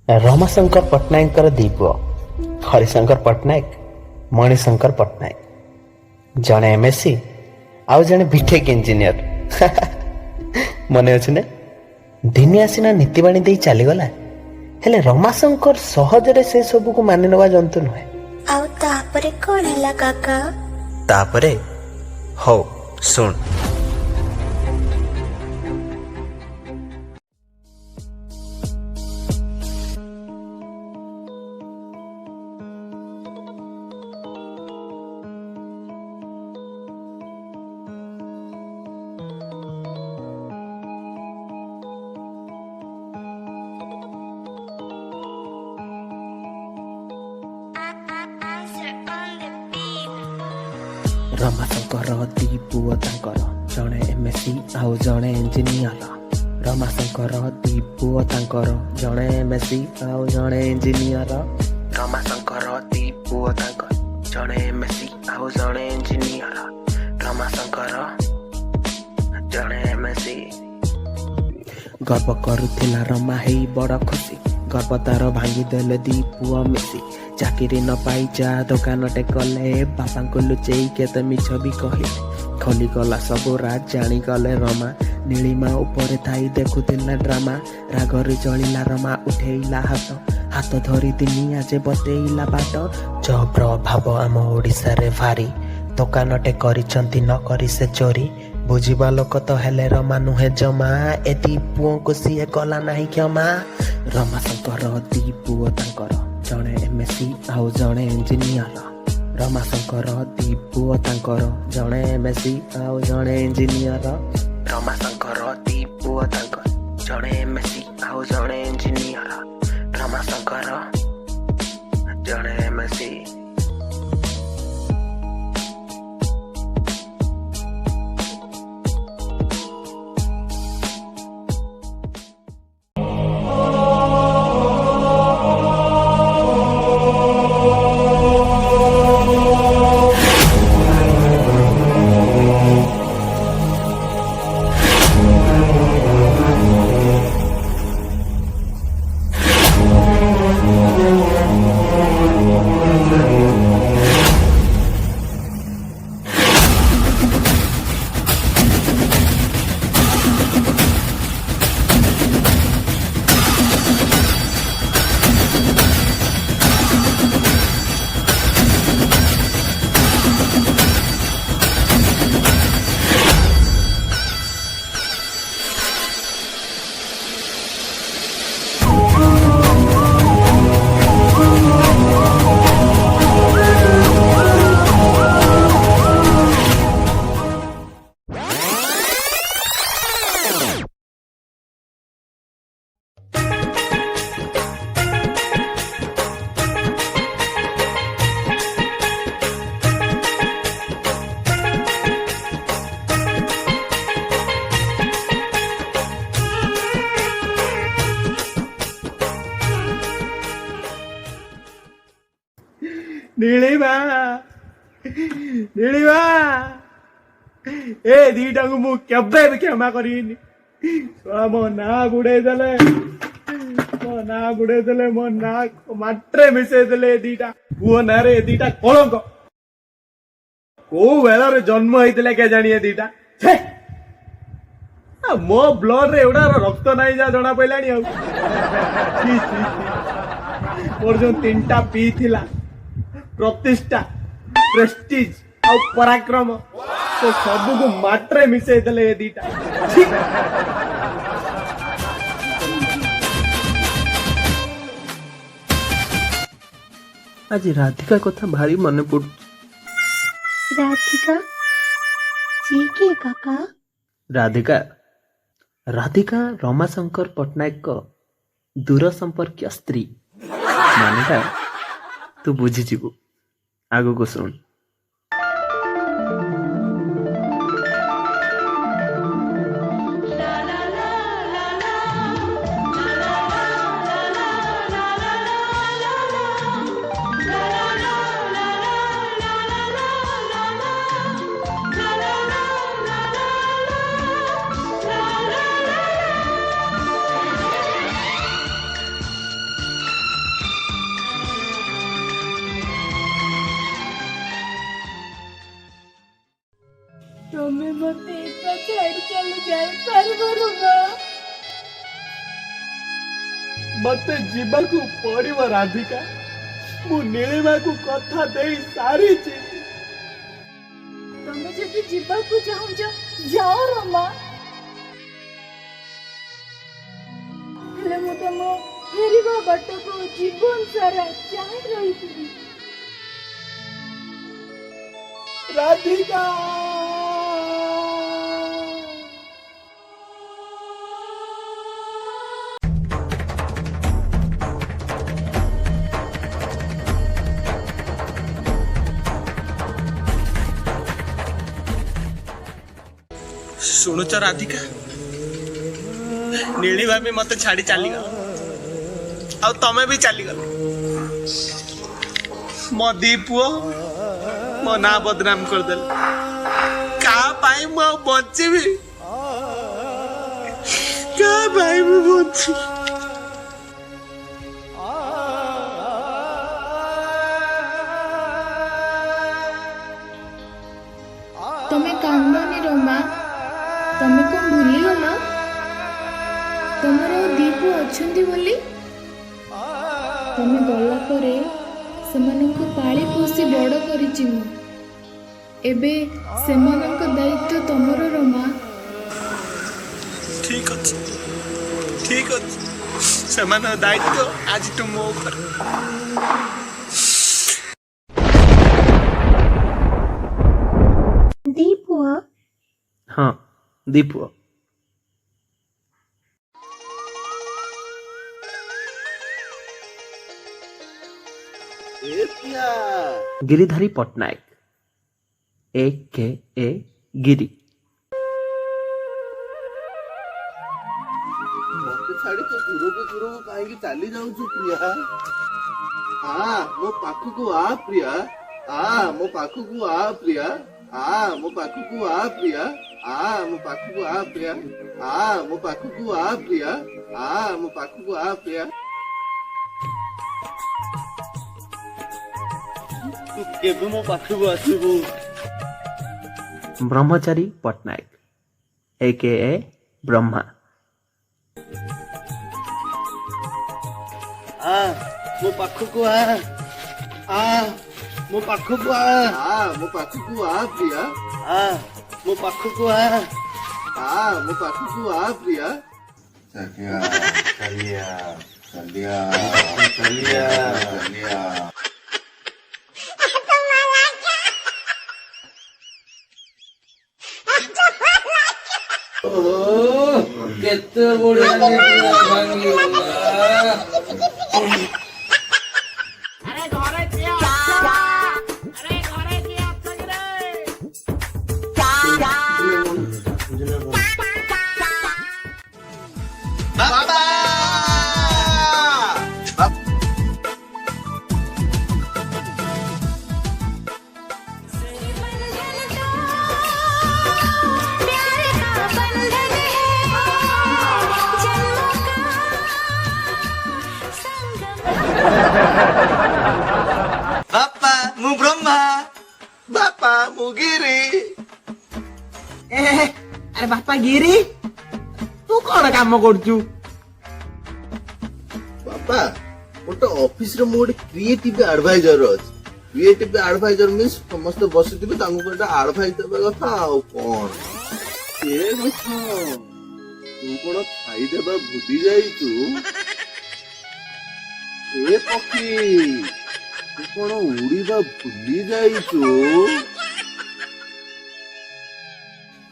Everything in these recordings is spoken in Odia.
ରମାଶଙ୍କର ପଟ୍ଟନାୟକଙ୍କର ଦି ପୁଅ ହରିଶଙ୍କର ପଟ୍ଟନାୟକ, ମଣିଶଙ୍କର ପଟ୍ଟନାୟକ। ଜଣେ MSc ଆଉ ଜଣେ ବିଟେକ୍ ଇଞ୍ଜିନିୟର। ମନେ ଅଛି ନା? ଦିନେ ଆସିନା ନୀତିବାଣୀ ଦେଇ ଚାଲିଗଲା, ହେଲେ ରମାଶଙ୍କର ସହଜରେ ସେ ସବୁକୁ ମାନି ନେବା ଜନ୍ତୁ ନୁହେଁ। ଆଉ ତାପରେ କଣ ହେଲା କାକା? ତାପରେ ହଉ ଶୁଣ। ରମାଶଙ୍କର ଦି ପୁଅ ତାଙ୍କର, ଜଣେ MSc ଆଉ ଜଣେ ଇଞ୍ଜିନିୟର। ରମାଶଙ୍କର ଦି ପୁଅ ତାଙ୍କର, ଜଣେ MSc ଆଉ ଜଣେ ଇଞ୍ଜିନିୟର। ରମାଶଙ୍କର ଦି ପୁଅ ତାଙ୍କର, ଜଣେ MSc ଆଉ ଜଣେ ଇଞ୍ଜିନିୟର। ରମାଶଙ୍କର ଜଣେ MSc। ଗର୍ବ କରୁଥିଲା ରମା ହେଇ ବଡ଼ ଖୁସି, ଗର୍ବ ତାର ଭାଙ୍ଗିଦେଲେ ଦି ପୁଅ ମିଶି। ଚାକିରି ନ ପାଇ ଚା ଦୋକାନଟେ କଲେ, ବାପାଙ୍କୁ ଲୁଚେଇ କେତେ ମିଛ ବି କହିଲେ। ଖୋଲିଗଲା ସବୁ ରାଜ, ଜାଣିଗଲେ ରମା। ନୀଳିମା ଉପରେ ଥାଇ ଦେଖୁଥିଲା ଡ୍ରାମା। ରାଗରେ ଜଳିଲା ରମା, ଉଠେଇଲା ହାତ, ହାତ ଧରି ଦିନିଆ ଯେ ବତେଇଲା ବାଟ। ଜବ୍ର ଅଭାବ ଆମ ଓଡ଼ିଶାରେ ଭାରି, ଦୋକାନଟେ କରିଛନ୍ତି ନ କରି ସେ ଚୋରି। ବୁଝିବା ଲୋକ ତ ହେଲେ ରମା ନୁହେଁ ଜମା, ଏ ଦି ପୁଅଙ୍କୁ ସିଏ କଲା ନାହିଁ କ୍ଷମା। ରମାଶଙ୍କର ଦି ପୁଅ ତାଙ୍କର, ଜଣେ MSc ଆଉ ଜଣେ ଇଞ୍ଜିନିୟର। ରମାଶଙ୍କର ଦି ପୁଅ ତାଙ୍କର, ଜଣେ MSc ଆଉ ଜଣେ ଇଞ୍ଜିନିୟର। ରମାଶଙ୍କର ଦି ପୁଅ ତାଙ୍କର, ଜଣେ MSc ଆଉ ଜଣେ ଇଞ୍ଜିନିୟର। ରମାଶଙ୍କର ଜଣେ MSc। ନୀଳିମା, ନୀଳିମା, ଏ ଦିଟାଙ୍କୁ ମୁଁ କେବେ ବି କ୍ଷମା କରିବିନି। ମୋ ନାଁ ବୁଡେଇ ଦେଲେ, ମୋ ନାଁ ମାଟ୍ରେ ମିଶେଇ ଦେଲେ। ଏ ଦିଟା ପୁଅ ନାଁରେ ଏ ଦିଟା କଳଙ୍କ। କୋଉ ବେଳରେ ଜନ୍ମ ହେଇଥିଲେ କେଜାଣି ଏ ଦିଟା। ମୋ ବ୍ଲଡ୍ ରେ ଏଗୁଡାର ରକ୍ତ ନାହିଁ ଯାହା ଜଣା ପଇଲାଣି। ଆଉ ମୋର ଯୋଉ 3ଟା P ଥିଲା, ପ୍ରତିଷ୍ଠା, ପ୍ରେଷ୍ଟିଜ ଆଉ ପରାକ୍ରମ, ସେ ସବୁକୁ ମାଟ୍ରେ ମିଶେଇ ଦେଲେ ଏ ଦିଟା। ଆଜି ରାଧିକା କଥା ଭାରି ମନେ ପଡୁଛି। ରାଧିକା? ସିଏ କିଏ କାକା? ରାଧିକା ରମାଶଙ୍କର ପଟ୍ଟନାୟକଙ୍କ ଦୂର ସମ୍ପର୍କୀୟ ସ୍ତ୍ରୀ। ମାନେଟା ତୁ ବୁଝିଯିବୁ, ଆଗକୁ ଶୁଣ। ହେଲେ ଯାଇପାରିବ ରମା। ମତେ ଯିବାକୁ ପଡିବ ରାଧିକା। ମୁଁ ନୀଳିମାକୁ କଥା ଦେଇ ସାରିଛି। ତମେ ଯଦି ଯିବାକୁ ଚାହୁଁଛ ଯାଅ ରମା, ହେଲେ ମୁଁ ତମ ଫେରିବା ବାଟକୁ ଜୀବନ ସାରା ଚାହିଁ ରହିଥିଲି। ରାଧିକା ଶୁଣୁଛ ରାଧିକା, ନୀଳିମା ବି ମତେ ଛାଡି ଚାଲିଗଲା, ଆଉ ତମେ ବି ଚାଲିଗଲ। ମୋ ଦି ପୁଅ ମୋ ନାଁ ବଦନାମ କରିଦେଲେ। କାହା ପାଇଁ ମୁଁ ଆଉ ବଞ୍ଚିବି? କାହା ପାଇଁ ମୁଁ ବଞ୍ଚିବି? ତମେ କାନ୍ଦନି ରମା, ତମେ କଣ ଭୁଲିଗଲ ତମର ଦି ପୁଅ ଅଛନ୍ତି ବୋଲି? ତମେ ଗଲା ପରେ ସେମାନଙ୍କୁ ପାଳି ପୋଷି ବଡ଼ କରିଛି ମୁଁ। ଏବେ ସେମାନଙ୍କ ଦାୟିତ୍ୱ ତମର ରମା। ଠିକ ଅଛି, ଠିକ ଅଛି, ସେମାନଙ୍କ ଦାୟିତ୍ୱ ଆଜିଠୁ ମୋ ଉପରେ। ଦି ପୁଅ? ହଁ, ଦି ପୁଅ। गिरिधारी पट्टनायक AKA गिरी। मत छाड़ी तो दूर को कहीं चली जाऊँ प्रिया। मो पाखकू आ प्रिया, मो पाखकू आ प्रिया, मो पाखकू आ प्रिया, मो पाखकू आ प्रिया, मो पाखकू आ प्रिया, मो पाखकू आ प्रिया। तू केबे मो पाखकू आसीबू? ब्रह्मचारी पट्टनायक AKA ब्रह्मा। मो पाखकू आ, मो पाखकू आ, मो पाखकू आ प्रिया, मो पाखकू आ, मो पाखकू आ प्रिया। चलिया चलिया चलिया चलिया चलिया। केते बढिया भांगी बापा मु ब्रह्मा, बापा मु गिरी। अरे बापा गिरी, तू कौन काम करचु? बापा गोटे ऑफिस रे मोर क्रिएटिव एडवाइजर अछि। क्रिएटिव एडवाइजर मींस समस्त बसिथिबे तांको गोटे एडवाइस देबा कथा आ कोन ए कथा तू कोन खाई देबा भूली जाइचु? ए पक्षी तू कोन उड़ीबा भूली जाइचु?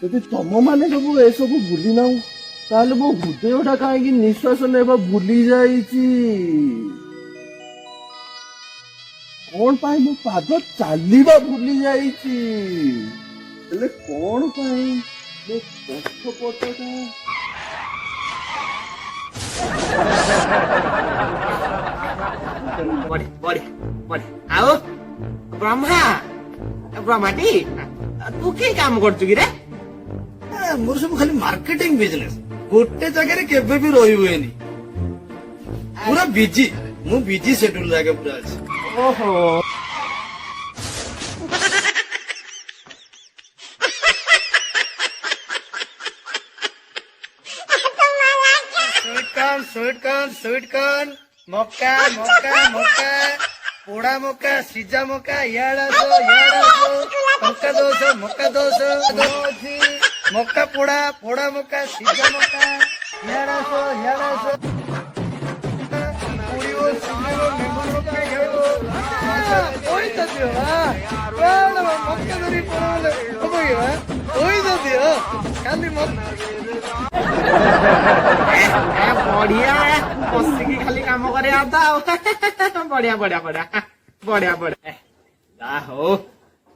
ଯଦି ତମ ମାନେ ସବୁ ଏସବୁ ଭୁଲି ନାଉ ତାହେଲେ ମୋ ହୃଦୟଟା କାହିଁକି ନିଶ୍ୱାସ ନେବା ଭୁଲି ଯାଇଛି? କଣ ପାଇଁ ମୋ ପାଦ ଚାଲିବା ଭୁଲି ଯାଇଛି? ହେଲେ କଣ ପାଇଁ ମୋ ପଛ ପଟଟା ଆଉ ବ୍ରହ୍ମାଟି ତୁ କି କାମ କରୁଛୁ କି ରେ? ମୋର ସବୁ ଖାଲି ମାର୍କେଟିଂ ବିଜନେସ। ଗୋଟେ ଜାଗାରେ କେବେ ବି ରହି ହୁଏନି। ପୁରା ବିଜି, ମୁଁ ବିଜି ସେଡ୍ୟୁଲ ଜାଗା ପୁରା ଅଛି। ଓହୋ, स्वीट कॉर्न मक्का मक्का मक्का पोड़ा मक्का सीजा मक्का यार मक्का दोस मक्का पोड़ा पोड़ा मक्का सीजा मक्का यार बढ़िया बसिकी खाली काम करे बढ़िया बढ़िया बढ़िया बढ़िया बढ़िया जा हो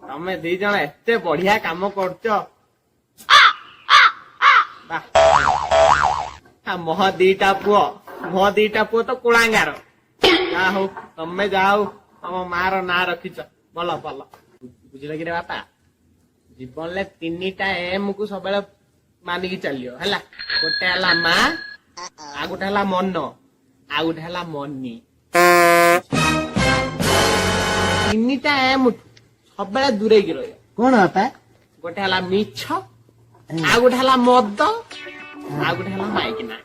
तमे दी जण एते बढ़िया काम करछ मोह दीटा पुओ तो कुलांगार जा हो तमे जाओ तम मार ना रखिच भल भल बुझल कि रे बापा जीवन ले 3टा एम को सब मानिकी चलियो हैला गोटे हला मा आ गोटे हला मन आ गोटे हला मनी 3टा एम सब दूरे की रहियो कौन बापा गोटे हला मिछ आ गोटे हला मद आ गोटे हला माइकिना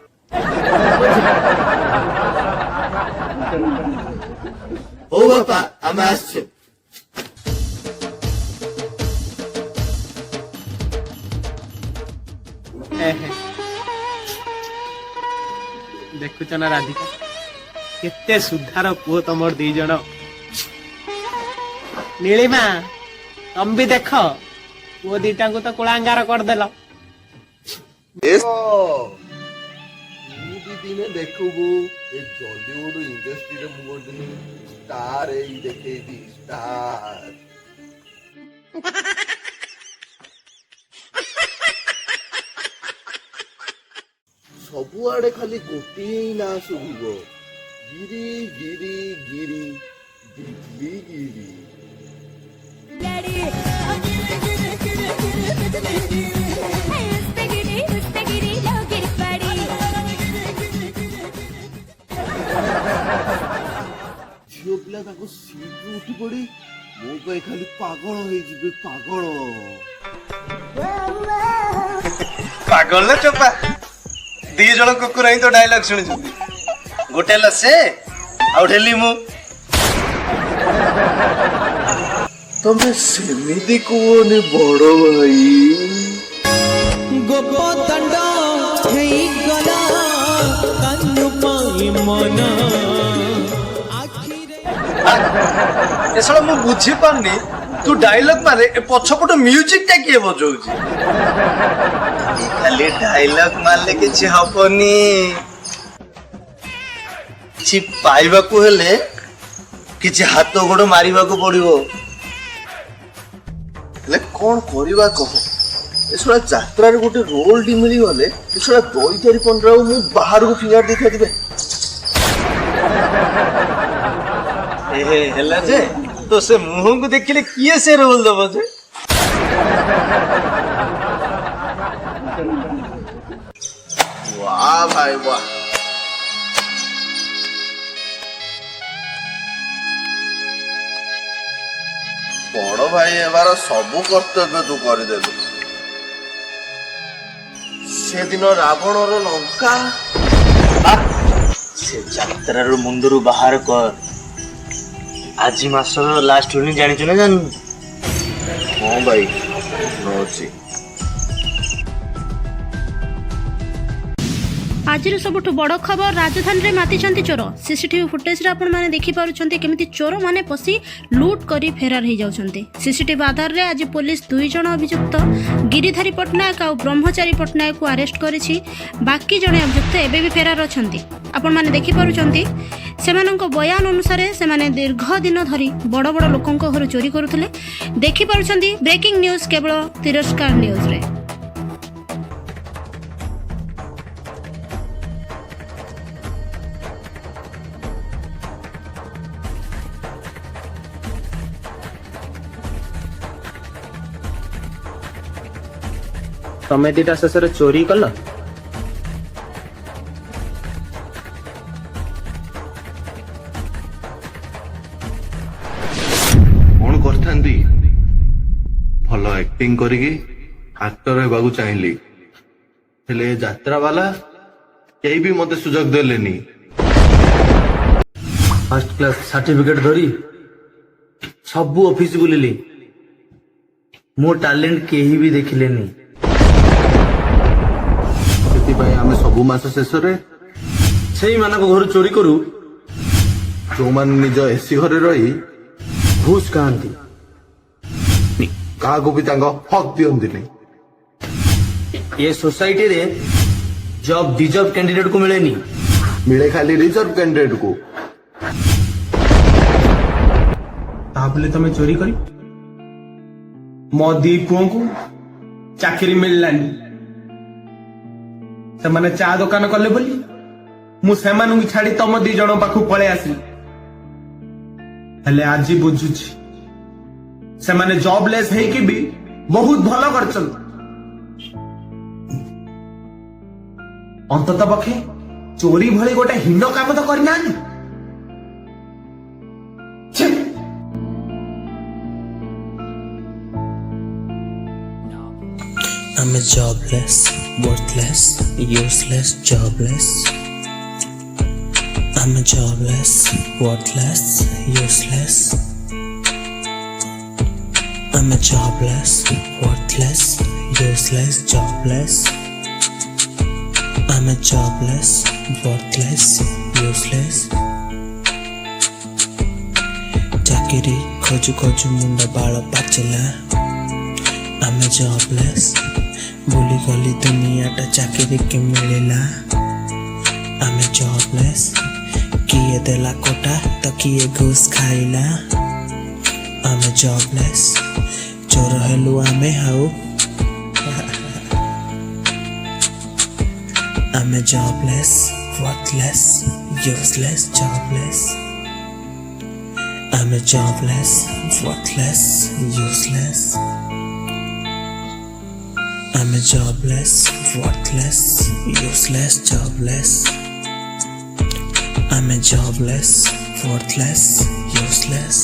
हो बापा आमे आसछु देखुच ना राधिका केते सुधार पुओ तमर दी जण नीलिमा तम भी देख पुओ दीटा को तो कुलांगार करदेल दिने देखबू ए बॉलीवुड इंडस्ट्री रे मु गोटे स्टार ए देखेबी स्टार सबुआड़े खाली गोटे ही ना शुभ गिरी गिरी गिरी दिल्ली गिरी झील पिला सीट उठी पड़ी मो पे खाली पागल हो पागल पागल ना चोपा दी जन कुकुर ही तो डायलॉग शुणी गोटे हला से आउ ढेली मु तमे सेमिति कोने बड़ भाई गोपतंड हेई गला कान्नु पाई मन एसला मु बुझी पारनी तू डायलॉग मारे ए पछपट म्यूजिक टा किए बजाउची खाली डायलॉग मारले किछि हबनी छि पाइबा को हेले किछि हाथ गोड़ मारिबा को पड़िबो ले कौन करिबा कह एसला यात्रा रे गोटे रोल डी मिली गले एसला 2-4-15 मु बाहर को फिंगर दिखा दिबे ए हेला जे तो से मुंह को देखिले किए से रोल दबो जे वाह भाई वाह बड़ भाई एबार सबु कर्तव्य तू करदेलु से दिन रावणर लंका से यात्रा रो मुंडरू बाहर कर आज मासर लास्ट होनी जानि छु ना जान हाँ भाई नौची आज सबुठ बड़ खबर राजधानी में मातिचंती चोर सीसीटीवी फुटेज आपण माने देखि पारुछंती केमिति चोर माने पसी लूट करी फेरार हो जाउछंती सीसीटीवी आधार रे आज पुलिस 2 जण अभियुक्त गिरिधारी पटनायक और ब्रह्मचारी पटनायक को अरेस्ट करिछि बाकी जणे अभियुक्त एबे भी फेरार अछंती आपण माने देखि पारुछंती सेमानंको बयान अनुसार सेमाने दीर्घ दिन धरी बड़ बड़ लोकंको घर चोरी करुथिले देखि पारुछंती ब्रेकिंग न्यूज केवल तिरस्कार न्यूज रे। तमे दीटा शेष चोरी कल कौन करथांती भल एक्टिंग करिकी एक्टर हेबाकू चाहिली हेले यात्रा वाला केही भी मते सुजोग देलेनी ଫାର୍ଷ୍ଟ କ୍ଲାସ୍ ସାର୍ଟିଫିକେଟ୍ ଧରି ସବୁ ଅଫିସ ବୁଲିଲି, ମୋ ଟ୍ୟାଲେଣ୍ଟ କେହି ବି ଦେଖିଲେନି। ସେଥିପାଇଁ ଆମେ ସବୁ ମାସ ଶେଷରେ ସେଇମାନଙ୍କ ଘରୁ ଚୋରି କରୁ, ଯୋଉମାନେ ନିଜ ଏସି ଘରେ ରହି ଘୁଷ ଖାଆନ୍ତି। କାହାକୁ ବି ତାଙ୍କ ହକ୍ ଦିଅନ୍ତିନି। ଏ ସୋସାଇଟିରେ ଜବ୍ ଡିଜର୍ଭ କ୍ୟାଣ୍ଡିଡେଟକୁ ମିଳେନି। ମିଳେ ଖାଲି ରିଜର୍ଭ କ୍ୟାଣ୍ଡିଡେଟ କୁ। ତା ବୋଲି ତମେ ଚୋରି କରି ମୋ ଦି ପୁଅଙ୍କୁ ଚାକିରି ମିଳିଲାନି। ସେମାନେ ଚା ଦୋକାନ କଲେ ବୋଲି ମୁଁ ସେମାନଙ୍କୁ ଛାଡି ତମ 2 ଜଣ ପାଖକୁ ପଳେଇ ଆସିଲି। ହେଲେ ଆଜି ବୁଝୁଛି ସେମାନେ ଜବଲେସ୍ ହେଇକି ବି ବହୁତ ଭଲ କରିଛନ୍ତି। ଅନ୍ତତଃ ପକ୍ଷେ ଚୋରି ଭଳି ଗୋଟେ ହୀନ କାମ ତ କରିନାହାନ୍ତି। ଛେ! I'm a jobless, worthless, useless, jobless. I'm a jobless, worthless, useless. I'm a jobless, worthless, useless, jobless. I'm a jobless, worthless, useless. ଚାକିରି ଖୋଜୁ ଖୋଜୁ ମୁଣ୍ଡ ବାଳ ପାଚିଲା। I'm a jobless, ଭୁଲିଗଲି ଦୁନିଆଟା ଚାକିରି କି ମିଳିଲା। I'm a jobless, କିଏ ଦେଲା କୋଟା ତ କିଏ ଘୁଷ ଖାଇଲା। I'm a jobless, ଚୋର ହେଲୁ ଆମେ ଆଉ। I'm a jobless, worthless, useless, jobless. I'm a jobless, worthless, useless. I'm a jobless, worthless, useless, jobless. I'm a jobless, worthless, useless.